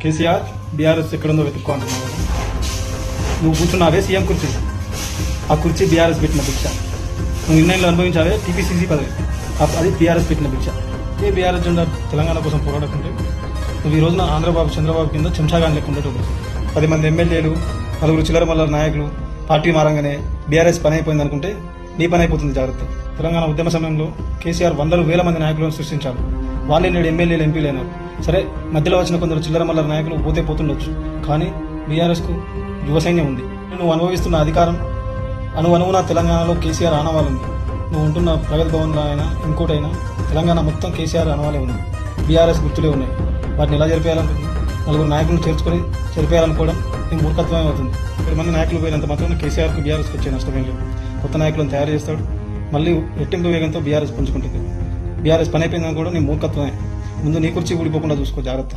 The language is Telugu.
కేసీఆర్ బీఆర్ఎస్ ఎక్కడుందో వెతుక్కో అంటున్నావు. నువ్వు కూర్చున్నావే సీఎం కుర్చీ, ఆ కుర్చీ బీఆర్ఎస్ పెట్టిన భిక్ష. నువ్వు నిర్ణయంలో అనుభవించావే టీపీసీసీ పదవి, అది బీఆర్ఎస్ పెట్టిన భిక్ష. ఏ బీఆర్ఎస్ జెండా తెలంగాణ కోసం పోరాడుతుంటే నువ్వు ఈ రోజున ఆంధ్రబాబు చంద్రబాబు కింద చెంచాగాని లెక్క ఉండేటోడు. 10 మంది ఎమ్మెల్యేలు, 4 చిల్లర మల్లర నాయకులు పార్టీ మారంగానే బీఆర్ఎస్ పని అయిపోయింది అనుకుంటే నీ పని అయిపోతుంది. జాగ్రత్త. తెలంగాణ ఉద్యమ సమయంలో కేసీఆర్ వందలు వేల మంది నాయకులను సృష్టించారు. వాళ్ళే నేడు ఎమ్మెల్యేలు, ఎంపీలు అయినారు. సరే, మధ్యలో వచ్చిన కొందరు చిల్లర మల్లర నాయకులు పోతే పోతుండొచ్చు, కానీ బీఆర్ఎస్కు యువ సైన్యం ఉంది. నువ్వు అనుభవిస్తున్న అధికారం అణువణువున తెలంగాణలో కేసీఆర్ ఆనవాళ్ళు ఉంది. నువ్వు ఉంటున్న ప్రగతి భవన్లో అయినా ఇంకోటైనా తెలంగాణ మొత్తం కేసీఆర్ ఆనవాలే ఉంది. బీఆర్ఎస్ గుర్తులే ఉన్నాయి. వాటిని ఎలా జరిపేయాలనుకుంటుంది? 4 నాయకులను చేర్చుకొని జరిపేయాలనుకోవడం నీ మూర్ఖత్వమే అవుతుంది. 7 మంది నాయకులు పోయినంత మాత్రం కేసీఆర్కు బీఆర్ఎస్కి వచ్చే నష్టమే లేదు. కొత్త నాయకులను తయారు చేస్తాడు, మళ్ళీ రెట్టింపు వేగంతో బీఆర్ఎస్ పుంజుకుంటుంది. బీఆర్ఎస్ పని అయిపోయిందని కూడా నీ మూర్ఖత్వమే. ముందు నీ కుర్చీ ఊడిపోకుండా చూసుకో. జాగ్రత్త.